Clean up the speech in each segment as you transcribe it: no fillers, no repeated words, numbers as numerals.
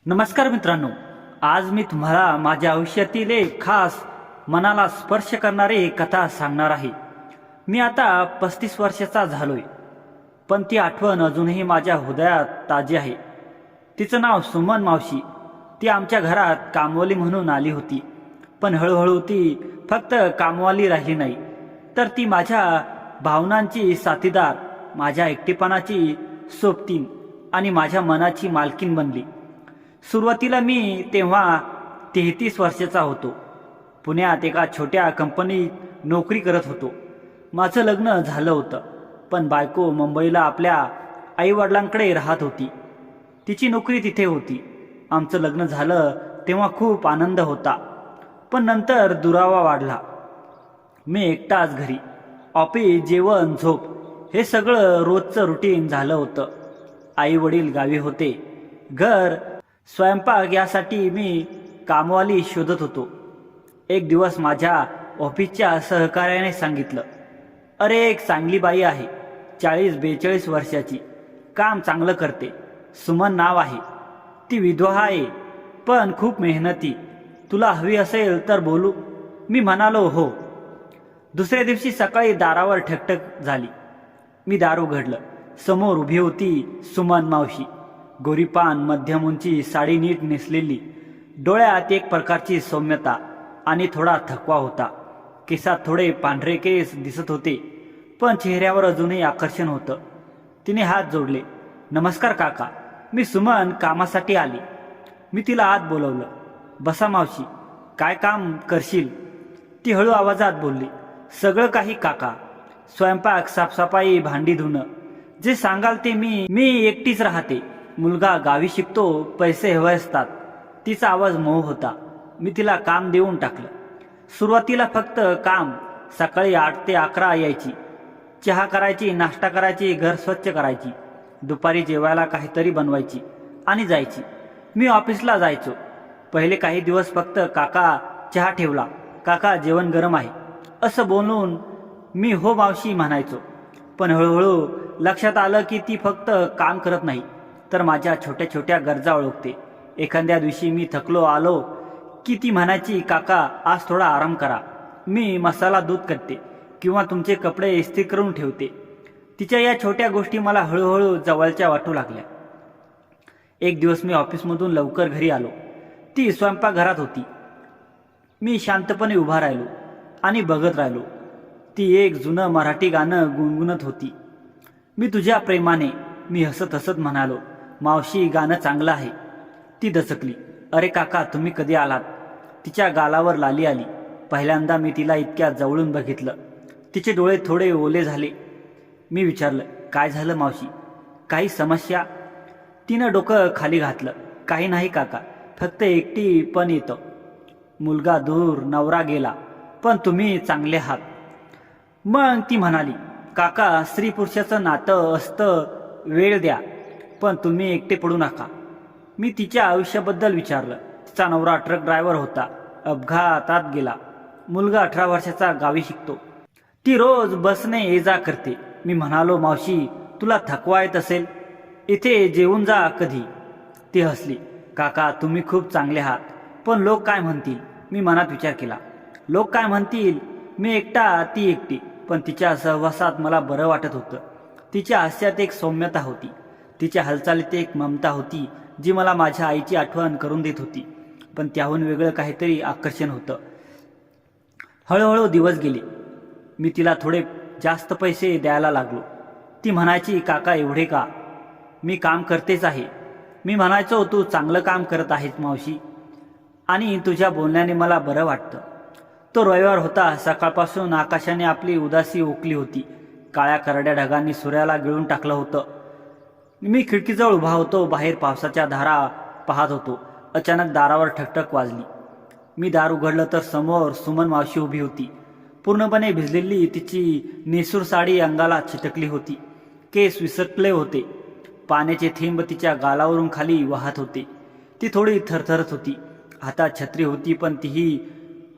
नमस्कार मित्रांनो, आज मी तुम्हाला माझ्या आयुष्यातील एक खास मनाला स्पर्श करणारी कथा सांगणार आहे. मी आता 35 वर्षाचा झालोय, पण ती आठवण अजूनही माझ्या हृदयात ताजी आहे. तिचं नाव सुमन मावशी. ती आमच्या घरात कामवाली म्हणून आली होती, पण हळूहळू ती फक्त कामवाली राहिली नाही, तर ती माझ्या भावनांची साथीदार, माझ्या एकटेपणाची सोबतीण आणि माझ्या मनाची मालकीण बनली. सुरुवातीला मी तेव्हा 33 वर्षाचा होतो. पुण्यात एका छोट्या कंपनीत नोकरी करत होतो. माझं लग्न झालं होतं, पण बायको मुंबईला आपल्या आईवडिलांकडे राहत होती. तिची नोकरी तिथे होती. आमचं लग्न झालं तेव्हा खूप आनंद होता, पण नंतर दुरावा वाढला. मी एकटाच घरी. ऑफिस, जेवण, झोप हे सगळं रोजचं रुटीन झालं होतं. आई वडील गावी होते. घर, स्वयंपाक यासाठी मी कामवाली शोधत होतो. एक दिवस माझ्या ऑफिसच्या सहकार्याने सांगितलं, अरे, एक चांगली बाई आहे, 40-42 वर्षाची, काम चांगलं करते, सुमन नाव आहे. ती विधवा आहे, पण खूप मेहनती. तुला हवी असेल तर बोलू. मी म्हणालो, हो. दुसऱ्या दिवशी सकाळी दारावर ठकठक झाली. मी दार उघडलं. समोर उभी होती सुमन मावशी. गोरीपान, मध्यम उंची, साडी नीट नेसलेली, डोळ्यात एक प्रकारची सौम्यता आणि थोडा थकवा होता. केसात थोडे पांढरे केस दिसत होते, पण चेहऱ्यावर अजूनही आकर्षण होतं. तिने हात जोडले. नमस्कार काका, मी सुमन कामासाठी आली. मी तिला आत बोलवलं. बसा मावशी, काय काम करशील? ती हळू आवाजात बोलली. सगळं काही काका, स्वयंपाक, साफसफाई, भांडी धुणं, जे सांगाल ते. मी एकटीच राहते. मुलगा गावी शिकतो, पैसे हवे असतात. तिचा आवाज मऊ होता. मी तिला काम देऊन टाकलं. सुरुवातीला फक्त काम. सकाळी 8 ते 11 यायची. चहा करायची, नाश्ता करायची, घर स्वच्छ करायची, दुपारी जेवायला काहीतरी बनवायची आणि जायची. मी ऑफिसला जायचो. पहिले काही दिवस फक्त काका चहा ठेवला, काका जेवण गरम आहे असं बोलून मी हो मावशी म्हणायचो. पण हळूहळू लक्षात आलं की ती फक्त काम करत नाही, तर माझ्या छोट्या छोट्या गरजा ओळखते. एखाद्या दिवशी मी थकलो आलो की ती म्हणायची, काका आज थोडा आराम करा, मी मसाला दूध करते किंवा तुमचे कपडे इस्त्री करून ठेवते. तिच्या या छोट्या गोष्टी मला हळूहळू जवळच्या वाटू लागल्या. एक दिवस मी ऑफिसमधून लवकर घरी आलो. ती स्वयंपाकघरात होती. मी शांतपणे उभा राहिलो आणि बघत राहिलो. ती एक जुनं मराठी गाणं गुणगुणत होती. मी तुझ्या प्रेमाने, मी हसत हसत म्हणालो. मावशी, गाणं चांगलं आहे. ती दचकली. अरे काका, तुम्ही कधी आलात? तिच्या गालावर लाली आली. पहिल्यांदा मी तिला इतक्या जवळून बघितलं. तिचे डोळे थोडे ओले झाले. मी विचारलं, काय झालं मावशी, काही समस्या? तिनं डोकं खाली घातलं. काही नाही काका, फक्त एकटी पण येतं. मुलगा दूर, नवरा गेला, पण तुम्ही चांगले आहात. मग ती म्हणाली, काका, स्त्री पुरुषाचं नातं असतं, वेळ द्या, पण तुम्ही एकटे पडू नका. मी तिच्या आयुष्याबद्दल विचारलं. तिचा नवरा ट्रक ड्रायव्हर होता, अपघातात गेला. मुलगा 18 वर्षाचा गावी शिकतो. ती रोज बसने ये जा करते. मी म्हणालो, मावशी, तुला थकवा येत असेल, इथे जेवून जा कधी. ती हसली. काका, तुम्ही खूप चांगले आहात, पण लोक काय म्हणतील? मी मनात विचार केला. लोक काय म्हणतील? मी एकटा, ती एकटी, पण तिच्या सहवासात मला बरं वाटत होतं. तिच्या हास्यात एक सौम्यता होती. तिच्या हालचालीत एक ममता होती, जी मला माझ्या आईची आठवण करून देत होती, पण त्याहून वेगळं काहीतरी आकर्षण होतं. हळूहळू दिवस गेले. मी तिला थोडे जास्त पैसे द्यायला लागलो. ती म्हणायची, काका एवढे का? मी काम करतेच आहे. मी म्हणायचो, तू चांगलं काम करत आहेस मावशी, आणि तुझ्या बोलण्याने मला बरं वाटतं. तो रविवार होता. सकाळपासून आकाशाने आपली उदासी ओकली होती. काळ्या करड्या ढगांनी सूर्याला गिळून टाकलं होतं. मी खिडकीजवळ उभा होतो. बाहेर पावसाच्या धारा पाहत होतो. अचानक दारावर ठकठक वाजली. मी दार उघडलं तर समोर सुमन मावशी उभी होती. पूर्णपणे भिजलेली तिची नेसूर साडी अंगाला चिटकली होती. केस विसरले होते. पाण्याचे थेंब तिच्या गालावरून खाली वाहत होते. ती थोडी थरथरत होती. हातात छत्री होती, पण तीही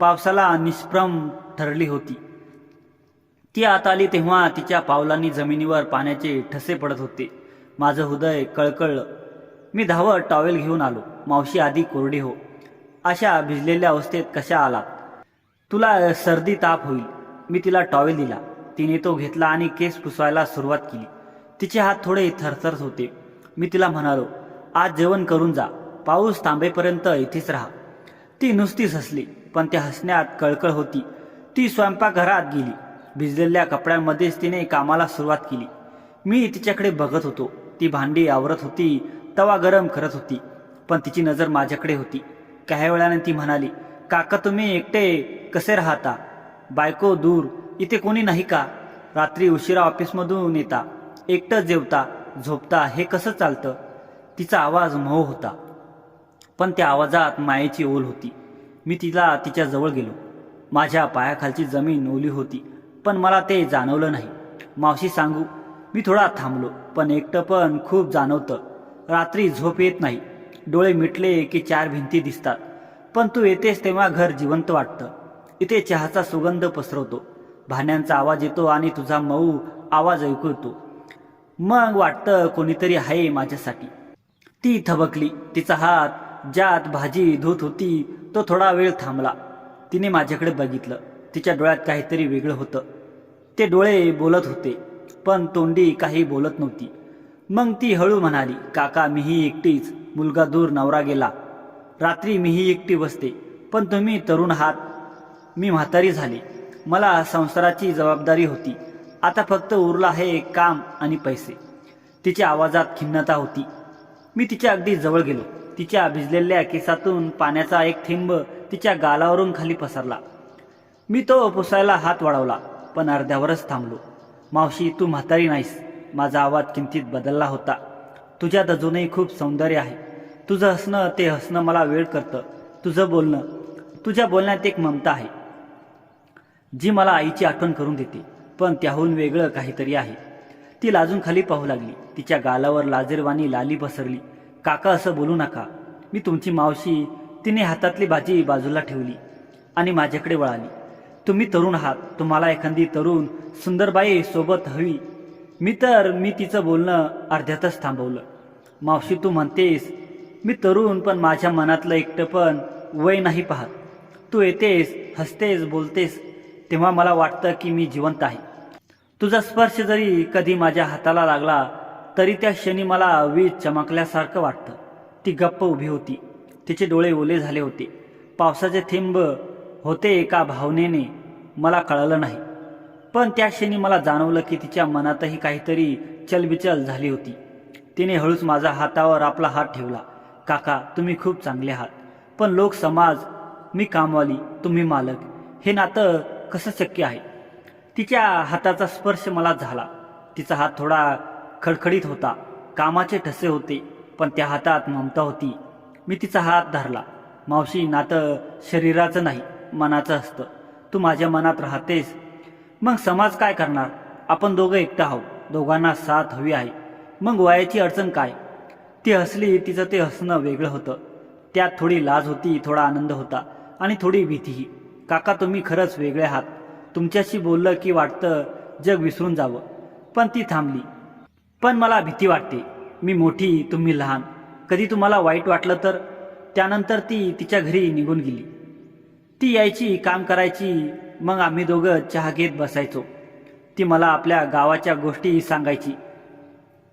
पावसाला निष्प्रम ठरली होती. ती आत आली तेव्हा तिच्या पावलांनी जमिनीवर पाण्याचे ठसे पडत होते. माझं हृदय कळकळलं. मी धावत टॉवेल घेऊन आलो. मावशी आधी कोरडी हो. अशा भिजलेल्या अवस्थेत कशा आलात? तुला सर्दी ताप होईल. मी तिला टॉवेल दिला. तिने तो घेतला आणि केस पुसवायला सुरुवात केली. तिचे हात थोडे थरथरत होते. मी तिला म्हणालो, आज जेवण करून जा. पाऊस थांबेपर्यंत इथेच राहा. ती नुसतीच हसली, पण त्या हसण्यात कळकळ होती. ती स्वयंपाकघरात गेली. भिजलेल्या कपड्यांमध्येच तिने कामाला सुरुवात केली. मी तिच्याकडे बघत होतो. ती भांडी आवरत होती, तवा गरम करत होती, पण तिची नजर माझ्याकडे होती. काही वेळाने ती म्हणाली, काका तुम्ही एकटे कसे राहता? बायको दूर, इथे कोणी नाही का? रात्री उशिरा ऑफिसमधून येता, एकटंच जेवता झोपता, हे कसं चालतं? तिचा आवाज मऊ होता, पण त्या आवाजात मायेची ओल होती. मी तिच्या जवळ गेलो. माझ्या पायाखालची जमीन ओली होती, पण मला ते जाणवलं नाही. मावशी सांगू? मी थोडा थांबलो. पण एकटं पण खूप जाणवतं. रात्री झोप येत नाही. डोळे मिटले की चार भिंती दिसतात. पण तू येतेस तेव्हा घर जिवंत वाटतं. इथे चहाचा सुगंध पसरवतो, भांड्यांचा आवाज येतो आणि तुझा मऊ आवाज ऐकू येतो. मग वाटतं कोणीतरी आहे माझ्यासाठी. ती थबकली. तिचा हात ज्यात भाजी धुत होती तो थोडा वेळ थांबला. तिने माझ्याकडे बघितलं. तिच्या डोळ्यात काहीतरी वेगळं होतं. ते डोळे बोलत होते, पण तोंडी काही बोलत नव्हती. मग ती हळू म्हणाली, काका मीही एकटीच. मुलगा दूर, नवरा गेला. रात्री मीही एकटी बसते. पण तुम्ही तरुण आहात, मी म्हातारी झाले. मला संसाराची जबाबदारी होती. आता फक्त उरला आहे काम आणि पैसे. तिच्या आवाजात खिन्नता होती. मी तिच्या अगदी जवळ गेलो. तिच्या भिजलेल्या केसातून पाण्याचा एक थेंब तिच्या गालावरून खाली पसरला. मी तो पुसायला हात वाढवला, पण अर्ध्यावरच थांबलो. मावशी तू म्हातारी नाहीस. माझा आवाज किंचित बदलला होता. तुझ्यात अजूनही खूप सौंदर्य आहे. तुझं हसणं, ते हसणं मला वेळ करतं. तुझं बोलणं, तुझ्या बोलण्यात एक ममता आहे जी मला आईची आठवण करून देते. पण त्याहून वेगळं काहीतरी आहे. ती लाजून खाली पाहू लागली. तिच्या गालावर लाजेरवाणी लाली पसरली. काका असं बोलू नका, मी तुमची मावशी. तिने हातातली भाजी बाजूला ठेवली आणि माझ्याकडे वळाली. तुम्ही तरुण आहात. तुम्हाला एखादी तरुण सुंदरबाई सोबत हवी. मी तिचं बोलणं अर्ध्यातच थांबवलं. मावशी तू म्हणतेस मी तरुण, पण माझ्या मनातलं एकटं पण वय नाही पाहत. तू येतेस, हसतेस, बोलतेस, तेव्हा मला वाटतं की मी जिवंत आहे. तुझा स्पर्श जरी कधी माझ्या हाताला लागला तरी त्या क्षणी मला वीज चमकल्यासारखं वाटतं. ती गप्प उभी होती. तिचे डोळे ओले झाले होते. पावसाचे थेंब होते एका भावनेने, मला कळलं नाही. पण त्या क्षणी मला जाणवलं की तिच्या मनातही काहीतरी चलबिचल झाली होती. तिने हळूच माझ्या हातावर आपला हात ठेवला. काका तुम्ही खूप चांगले आहात, पण लोक, समाज, मी कामवाली, तुम्ही मालक, हे नातं कसं शक्य आहे? तिच्या हाताचा स्पर्श मला झाला. तिचा हात थोडा खडखडीत होता. कामाचे ठसे होते, पण त्या हातात ममता होती. मी तिचा हात धरला. मावशी नातं शरीराचं नाही, मनाचं असतं. तू माझ्या मनात राहतेस. मग समाज काय करणार? आपण दोघं एकटं आहोत. दोघांना साथ हवी आहे. मग वयाची अडचण काय? ती हसली. तिचं ते हसणं वेगळं होतं. त्यात थोडी लाज होती, थोडा आनंद होता आणि थोडी भीतीही. काका तुम्ही खरंच वेगळे आहात. तुमच्याशी बोललं की वाटतं जग विसरून जावं. पण ती थांबली. पण मला भीती वाटते. मी मोठी, तुम्ही लहान. कधी तुम्हाला वाईट वाटलं तर? त्यानंतर ती तिच्या घरी निघून गेली. ती यायची, काम करायची, मग आम्ही दोघं चहा घेत बसायचो. ती मला आपल्या गावाच्या गोष्टी सांगायची.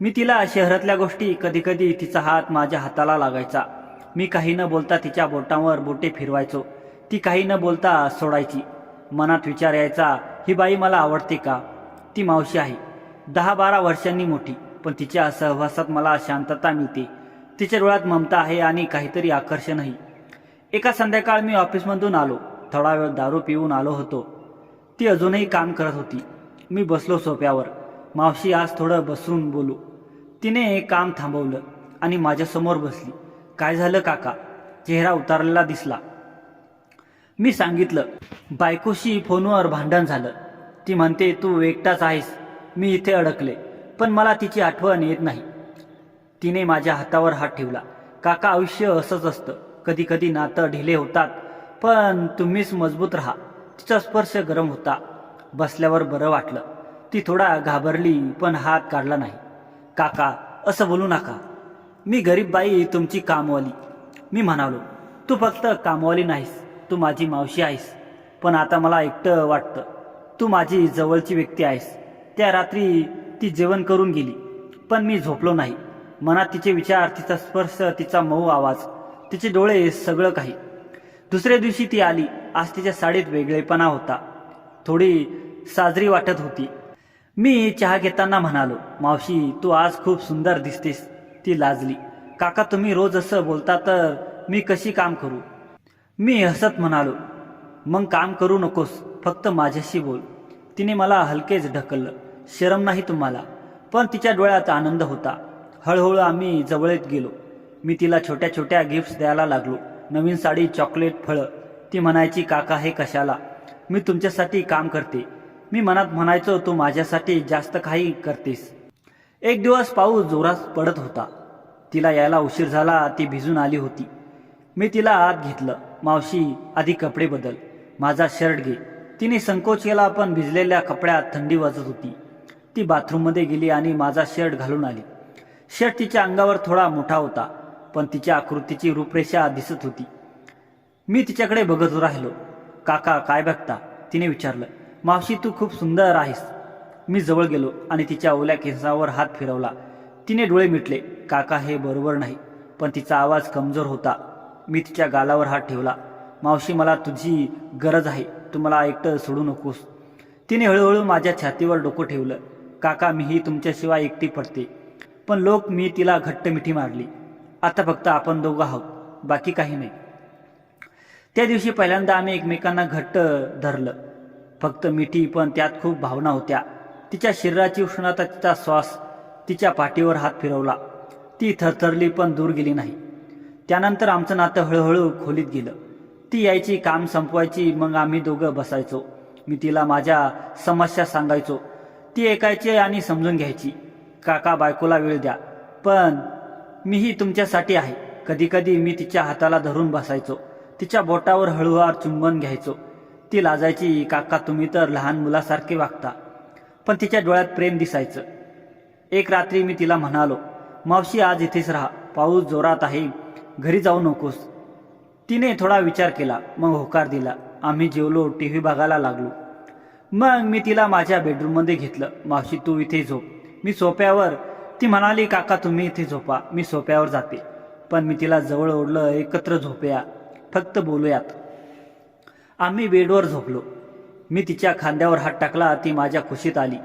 मी तिला शहरातल्या गोष्टी. कधीकधी तिचा हात माझ्या हाताला लागायचा. मी काही न बोलता तिच्या बोटांवर बोटे फिरवायचो. ती काही न बोलता सोडायची. मनात विचार यायचा, ही बाई मला आवडते का? ती मावशी आहे, 10-12 वर्षांनी मोठी, पण तिच्या सहवासात मला शांतता मिळते. तिच्या डोळ्यात ममता आहे आणि काहीतरी आकर्षणही. एका संध्याकाळ मी ऑफिसमधून आलो. थोडा वेळ दारू पिऊन आलो होतो. ती अजूनही काम करत होती. मी बसलो सोफ्यावर. मावशी आज थोडं बसून बोलू. तिने काम थांबवलं आणि माझ्यासमोर बसली. काय झालं काका? चेहरा उतारलेला दिसला. मी सांगितलं, बायकोशी फोनवर भांडण झालं. ती म्हणते तू एकटाच आहेस. मी इथे अडकले, पण मला तिची आठवण येत नाही. तिने माझ्या हातावर हात ठेवला. काका आयुष्य असंच असतं. कधी कधी नातं ढिले होतात, पण तुम्हीच मजबूत राहा. तिचा स्पर्श गरम होता. बसल्यावर बरं वाटलं. ती थोडा घाबरली, पण हात काढला नाही. काका असं बोलू नका. मी गरीब बाई तुमची कामवाली. मी म्हणालो, तू फक्त कामवाली नाहीस, तू माझी मावशी आहेस. पण आता मला एकटं वाटतं. तू माझी जवळची व्यक्ती आहेस. त्या रात्री ती जेवण करून गेली, पण मी झोपलो नाही. मनात तिचे विचार, तिचा स्पर्श, तिचा मऊ आवाज, तिचे डोळे, सगळं काही. दुसऱ्या दिवशी ती आली. आज तिच्या साडीत वेगळेपणा होता, थोडी साजरी वाटत होती. मी चहा घेताना म्हणालो, मावशी तू आज खूप सुंदर दिसतेस. ती लाजली. काका तुम्ही रोज असं बोलता तर मी कशी काम करू? मी हसत म्हणालो, मग काम करू नकोस, फक्त माझ्याशी बोल. तिने मला हलकेच ढकललं. शरम नाही तुम्हाला? पण तिच्या डोळ्यात आनंद होता. हळूहळू आम्ही जवळत गेलो. मी तिला छोट्या छोट्या गिफ्ट्स द्यायला लागलो. नवीन साडी, चॉकलेट, फळं. ती म्हणायची, काका हे कशाला? मी तुमच्यासाठी काम करते. मी मनात म्हणायचो, तू माझ्यासाठी जास्त काही करतेस. एक दिवस पाऊस जोरात पडत होता. तिला यायला उशीर झाला. ती भिजून आली होती. मी तिला आत घेतलं. मावशी आधी कपडे बदल, माझा शर्ट घे. तिने संकोच केला, पण भिजलेल्या कपड्यात थंडी वाजत होती. ती बाथरूममध्ये गेली आणि माझा शर्ट घालून आली. शर्ट तिच्या अंगावर थोडा मोठा होता, पण तिच्या आकृतीची रूपरेषा दिसत होती. मी तिच्याकडे बघत राहिलो. काका काय बघता? तिने विचारलं. मावशी तू खूप सुंदर आहेस. मी जवळ गेलो आणि तिच्या ओल्या केसावर हात फिरवला. तिने डोळे मिटले. काका हे बरोबर नाही. पण तिचा आवाज कमजोर होता. मी तिच्या गालावर हात ठेवला. मावशी मला तुझी गरज आहे, तू मला एकटं सोडू नकोस. तिने हळूहळू माझ्या छातीवर डोकं ठेवलं. काका मीही तुमच्याशिवाय एकटी पडते. पण लोक. मी तिला घट्ट मिठी मारली. आता फक्त आपण दोघं आहोत, बाकी काही नाही. त्या दिवशी पहिल्यांदा आम्ही एकमेकांना घट्ट धरलं. फक्त मिठी, पण त्यात खूप भावना होत्या. तिच्या शरीराची उष्णता, तिचा श्वास. तिच्या पाठीवर हात फिरवला. ती थरथरली पण दूर गेली नाही. त्यानंतर आमचं नातं हळूहळू खोलीत गेलं. ती यायची, काम संपवायची, मग आम्ही दोघं बसायचो. मी तिला माझ्या समस्या सांगायचो. ती ऐकायची आणि समजून घ्यायची. काका बायकोला वेळ द्या, पण मीही तुमच्यासाठी आहे. कधी कधी मी तिच्या हाताला धरून बसायचो. तिच्या बोटावर हळूवार चुंबन घ्यायचो. ती लाजायची, काका तुम्ही तर लहान मुलासारखे वागता. पण तिच्या डोळ्यात प्रेम दिसायचं. एक रात्री मी तिला म्हणालो, मावशी आज इथेच राहा, पाऊस जोरात आहे, घरी जाऊ नकोस. तिने थोडा विचार केला, मग होकार दिला. आम्ही जेवलो, टीव्ही बघायला लागलो. मग मी तिला माझ्या बेडरूममध्ये घेतलं. मावशी तू इथे झोप, मी सोफ्यावर. ती म्हणाली, काका तुम्ही इथे झोपा, मी सोफ्यावर जाते. पण मी तिला जवळ ओढलं. एकत्र झोपूया, फक्त बोलूयात. आम्ही बेडवर झोपलो. मी तिच्या खांद्यावर हात टाकला. ती माझ्या कुशीत आली.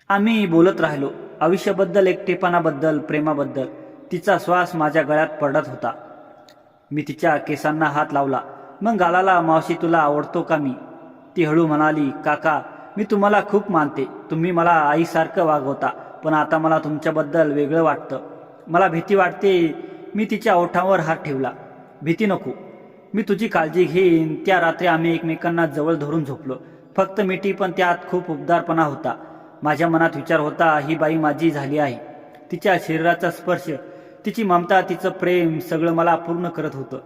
आम्ही बोलत राहिलो, आयुष्याबद्दल, एकटेपणाबद्दल, प्रेमाबद्दल. तिचा श्वास माझ्या गळ्यात पडत होता. मी तिच्या केसांना हात लावला, मग गालाला. मावशी तुला आवडतो का मी? ती हळू म्हणाली, काका मी तुम्हाला खूप मानते. तुम्ही मला आईसारखं वागवता. पण आता मला तुमच्याबद्दल वेगळं वाटतं. मला भीती वाटते. मी तिच्या ओठांवर हात ठेवला. भीती नको, मी तुझी काळजी घेईन. त्या रात्री आम्ही एकमेकांना जवळ धरून झोपलो. फक्त मिठी, पण त्यात खूप उबदारपणा होता. माझ्या मनात विचार होता, ही बाई माझी झाली आहे. तिच्या शरीराचा स्पर्श, तिची ममता, तिचं प्रेम, सगळं मला पूर्ण करत होतं.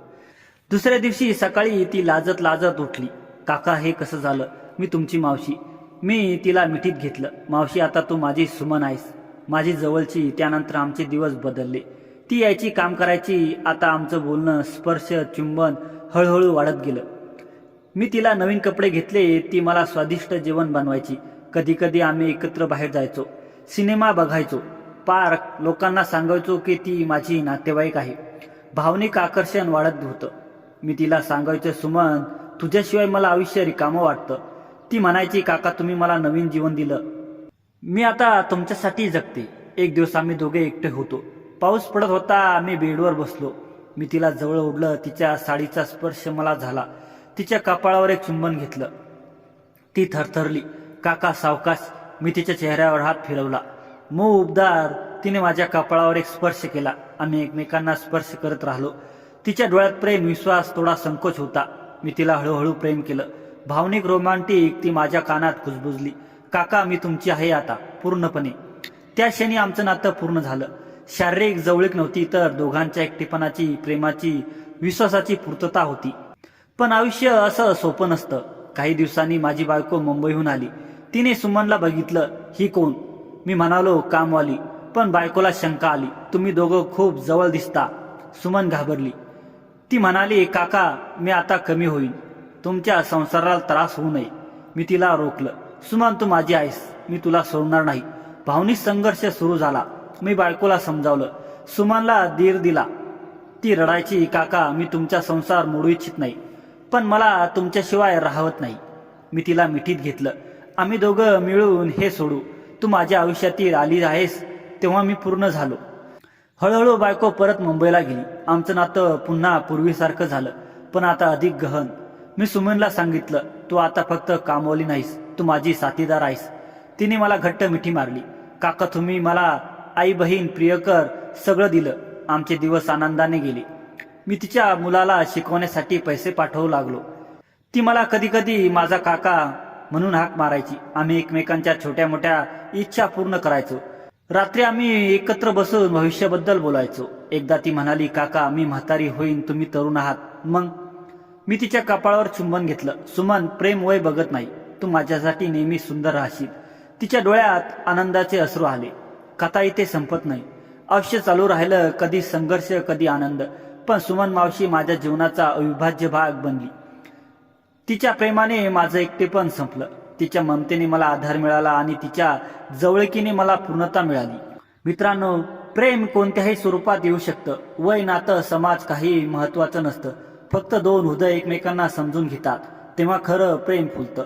दुसऱ्या दिवशी सकाळी ती लाजत लाजत उठली. काका हे कसं झालं? मी तुमची मावशी. मी तिला मिठीत घेतलं. मावशी आता तू माझी सुमन आहेस, माझी जवळची. त्यानंतर आमचे दिवस बदलले. ती यायची, काम करायची. आता आमचं बोलणं, स्पर्श, चुंबन हळूहळू वाढत गेलं. मी तिला नवीन कपडे घेतले. ती मला स्वादिष्ट जेवण बनवायची. कधी कधी आम्ही एकत्र बाहेर जायचो, सिनेमा बघायचो, पार्क. लोकांना सांगायचो की ती माझी नातेवाईक आहे. भावनिक आकर्षण वाढत होतं. मी तिला सांगायचो, सुमन तुझ्याशिवाय मला आयुष्य रिकामं वाटतं. ती म्हणायची, काका तुम्ही मला नवीन जीवन दिलं, मी आता तुमच्यासाठी जगते. एक दिवस आम्ही दोघे एकटे होतो. पाऊस पडत होता. आम्ही बेडवर बसलो. मी तिला जवळ ओढलं. तिच्या साडीचा स्पर्श मला झाला. तिच्या कपाळावर एक चुंबन घेतलं. ती थरथरली. काका सावकाश. मी तिच्या चेहऱ्यावर हात फिरवला. मऊ उबदार. तिने माझ्या कपाळावर एक स्पर्श केला. आम्ही एकमेकांना स्पर्श करत राहिलो. तिच्या डोळ्यात प्रेम, विश्वास, थोडा संकोच होता. मी तिला हळूहळू प्रेम केलं. भावनिक, रोमांटिक. ती माझ्या कानात कुजबुजली, काका मी तुमची आहे आता, पूर्णपणे. त्या क्षणी आमचं नातं पूर्ण झालं. शारीरिक जवळीक नव्हती, तर दोघांच्या एकटेपणाची, प्रेमाची, विश्वासाची पूर्तता होती. पण आयुष्य असं सोपं नसतं. काही दिवसांनी माझी बायको मुंबईहून आली. तिने सुमनला बघितलं. ही कोण? मी म्हणालो, कामवाली. पण बायकोला शंका आली. तुम्ही दोघं खूप जवळ दिसता. सुमन घाबरली. ती म्हणाली, काका मी आता कमी होईन, तुमच्या संसाराला त्रास होऊ नये. मी तिला रोखलं. सुमन तू माझी आहेस, मी तुला सोडणार नाही. भावनिक संघर्ष सुरू झाला. मी बायकोला समजावलं. सुमनला धीर दिला. ती रडायची, काका मी तुमचा संसार मोडू इच्छित नाही, पण मला तुमच्याशिवाय राहत नाही. मी तिला मिठीत घेतलं. आम्ही दोघं मिळून हे सोडू. तू माझ्या आयुष्यातील आली आहेस तेव्हा मी पूर्ण झालो. हळूहळू बायको परत मुंबईला गेली. आमचं नातं पुन्हा पूर्वीसारखं झालं, पण आता अधिक गहन. मी सुमनला सांगितलं, तू आता फक्त कामवाली नाहीस, तू माझी साथीदार आहेस. तिने मला घट्ट मिठी मारली. काका तुम्ही मला आई बहीण प्रियकर सगळं दिलं. आमचे दिवस आनंदाने गेले. मी तिच्या मुलाला शिकवण्यासाठी पैसे पाठवू लागलो. ती मला कधी कधी माझा काका म्हणून हाक मारायची. आम्ही एकमेकांच्या छोट्या मोठ्या इच्छा पूर्ण करायचो. रात्री आम्ही एकत्र बसून भविष्याबद्दल बोलायचो. एकदा ती म्हणाली, काका मी म्हातारी होईन, तुम्ही तरुण आहात, मग? मी तिच्या कपाळावर चुंबन घेतलं. सुमन प्रेम वय बघत नाही, तू माझ्यासाठी नेहमी सुंदर राहशील. तिच्या डोळ्यात आनंदाचे अश्रू आले. कथा इथे संपत नाही. आयुष्य चालू राहिलं, कधी संघर्ष कधी आनंद. पण सुमन मावशी माझ्या जीवनाचा अविभाज्य भाग बनली. तिच्या प्रेमाने माझं एकटेपण संपलं. तिच्या ममतेने मला आधार मिळाला आणि तिच्या जवळकीने मला पूर्णता मिळाली. मित्रांनो, प्रेम कोणत्याही स्वरूपात येऊ शकतं. वय, नातं, समाज काही महत्वाचं नसतं. फक्त दोन हृदय एकमेकांना समजून घेतात तेव्हा खरं प्रेम फुलतं.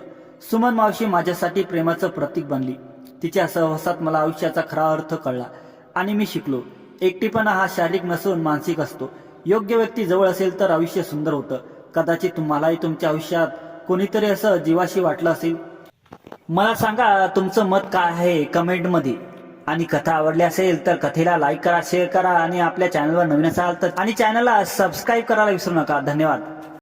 सुमन मावशी माझ्यासाठी प्रेमाचं प्रतीक बनली. तिच्या सहवासात मला आयुष्याचा खरा अर्थ कळला आणि मी शिकलो. एकटेपणा हा शारीरिक नसून मानसिक असतो. योग्य व्यक्ती जवळ असेल तर आयुष्य सुंदर होतं. कदाचित तुम्हालाही तुमच्या आयुष्यात कोणीतरी असं जीवाशी वाटलं असेल. मला सांगा तुमचं मत काय आहे कमेंटमध्ये. आणि कथा आवडली असेल तर कथेला लाईक करा, शेअर करा आणि आपल्या चॅनलवर नवीन असाल तर आणि चॅनलला सबस्क्राईब करायला विसरू नका. धन्यवाद.